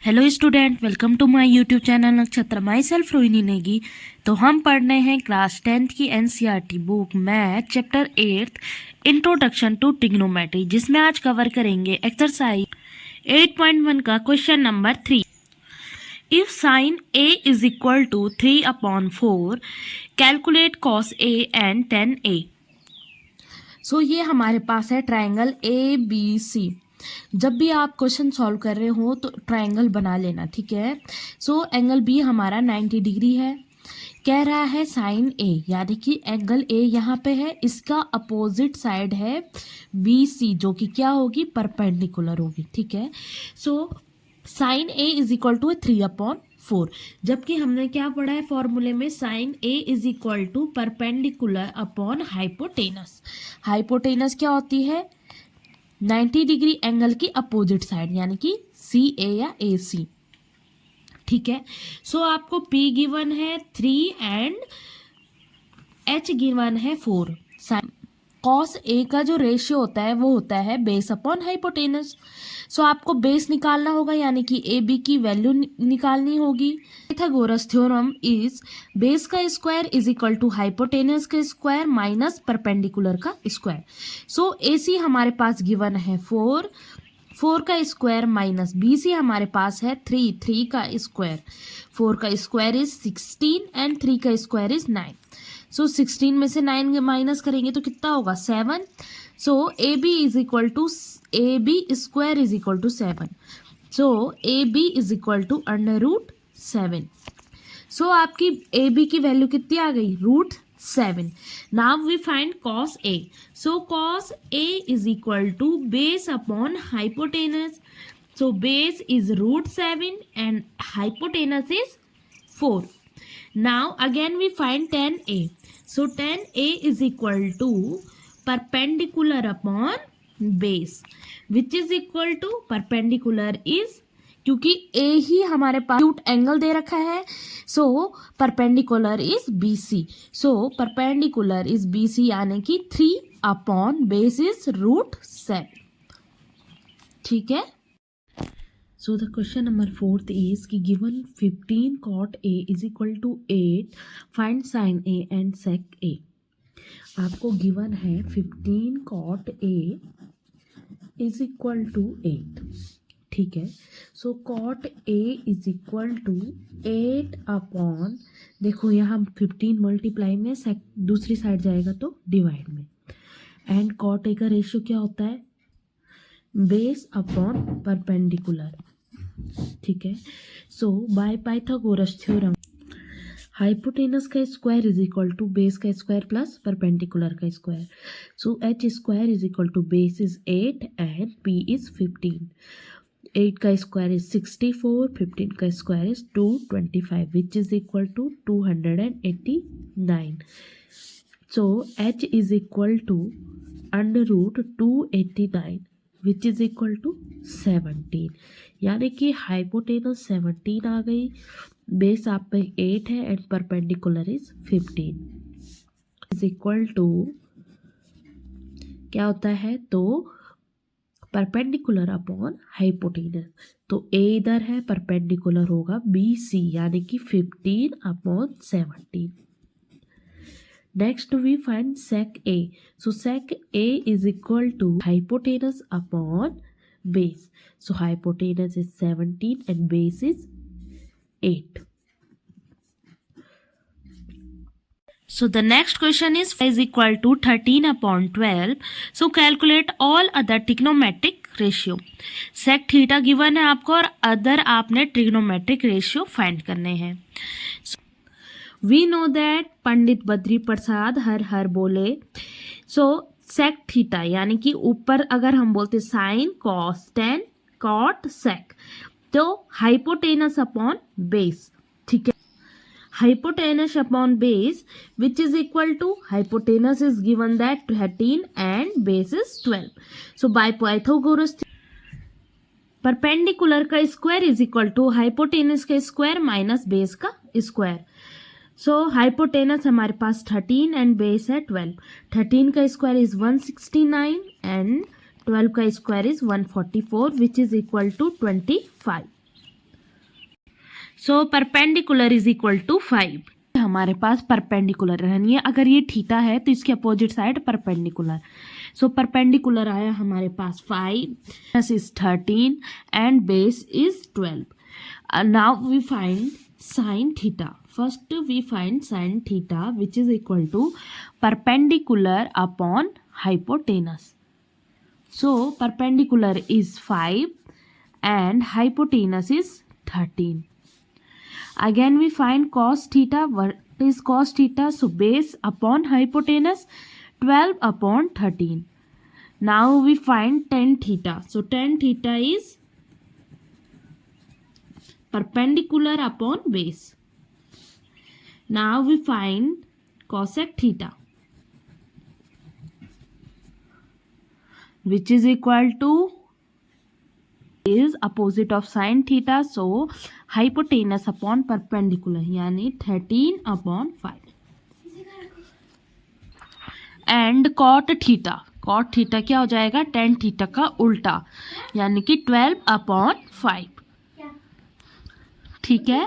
Hello student, welcome to my YouTube channel Nakshatra. Myself Rohini Negi. तो हम पढ़ रहे हैं क्लास 10th की NCERT book math chapter 8 introduction to trigonometry, जिसमें आज कवर करेंगे एक्सरसाइज 8.1 का question number 3। If sine A is equal to 3/4 calculate cos A and tan a। So ये हमारे पास है ट्राइंगल ABC। जब भी आप क्वेश्चन सॉल्व कर रहे हो तो ट्राइंगल बना लेना, ठीक है। सो एंगल बी हमारा 90 डिग्री है। कह रहा है साइन ए, यानी कि एंगल ए यहाँ पे है, इसका अपोजिट साइड है BC, जो कि क्या होगी, परपेंडिकुलर होगी, ठीक है। So sine A is equal to 3/4, जबकि हमने क्या पढ़ा है फॉर्मूले में, sine A is equal to perpendicular upon hypotenuse. Hypotenuse क्या होती है, 90 डिग्री एंगल की अपोजिट साइड, यानी कि CA या AC, ठीक है। सो आपको P गिवन है 3 एंड H गिवन है 4। कॉस ए का जो रेशियो होता है वो होता है बेस अपॉन हाइपोटेनस। सो आपको बेस निकालना होगा, यानी कि AB की वैल्यू निकालनी होगी। पाइथागोरस थ्योरम इज बेस का square is equal to hypotenuse का स्क्वायर माइनस परपेंडिकुलर का स्क्वायर। सो AC हमारे पास गिवन है 4 का स्क्वायर माइनस BC हमारे पास है 3 का स्क्वायर। 4 का स्क्वायर इज 16 एंड 3 का स्क्वायर इज 9। सो 16 में से 9 माइनस करेंगे तो कितना होगा, 7। So AB is equal to AB square is equal to 7। So AB is equal to √7। So आपकी AB की वैल्यू कितनी आ गई, √7। Now we find cos A। So cos A is equal to base upon hypotenuse. So base is √7 and hypotenuse is 4. Now again we find tan A. So tan A is equal to perpendicular upon base, which is equal to perpendicular is, क्योंकि A ही हमारे पास acute angle दे रखा है, so perpendicular is BC. So perpendicular is BC, यानी कि 3 upon base is √7, ठीक है। So the question number 4 is कि given 15 cot A is equal to 8, find sin A and sec A। आपको given है 15 cot A is equal to 8, ठीक है। So cot A is equal to 8 upon, देखो यहाँ 15 multiply में sec दूसरी side जाएगा तो डिवाइड में, एंड cot A का रेशियो क्या होता है, बेस अपॉन परपेंडिकुलर, ठीक है। So by Pythagoras theorem hypotenuse का square is equal to base का स्क्वायर प्लस परपेंडिकुलर का square. So H square is equal to base is 8 and P is 15। 8 का स्क्वायर इज 64, 15 का square is 225, which is equal to 289। So H is equal to √289, which is equal to 17, यानी कि hypotenuse 17 आ गई, base आप पे 8 है and perpendicular is 15, is equal to क्या होता है, तो परपेंडिकुलर अपॉन हाइपोटेनस। तो A इधर है, परपेंडिकुलर होगा BC, यानी कि 15/17। Next we find sec A. So sec A is equal to hypotenuse upon base. So hypotenuse is 17 and base is 8. So the next question is equal to 13/12. So calculate all other trigonometric ratio. Sec theta given है आपको और other आपने trigonometric ratio find करने हैं। We know that Pandit Badri Prasad हर हर बोले। सो sec theta, यानी कि ऊपर अगर हम बोलते sine cos tan cot sec, तो हाइपोटेनस अपॉन बेस, ठीक है। Hypotenuse upon base which is equal to, hypotenuse is given that 13 and base is 12। So by Pythagoras perpendicular का square is equal to hypotenuse का square minus base का square. So hypotenuse हमारे पास 13 and base है 12। 13 का square is 169 and 12 का square is 144, which is equal to 25। So perpendicular is equal to 5। हमारे पास perpendicular रहनी है, अगर ये थीटा है तो इसके opposite side perpendicular. So perpendicular आया हमारे पास 5 is 13 and base is 12। Now we find sine theta. First we find sine theta which is equal to perpendicular upon hypotenuse. So perpendicular is 5 and hypotenuse is 13. Again we find cos theta. What is cos theta? So base upon hypotenuse 12 upon 13. Now we find tan theta. So tan theta is perpendicular upon base. Now we find cosec theta, which is equal to is opposite of sin theta. So hypotenuse upon perpendicular यानी 13 upon 5. And cot theta, cot theta क्या हो जाएगा? tan theta का उल्टा यानी कि 12 upon 5। ठीक है।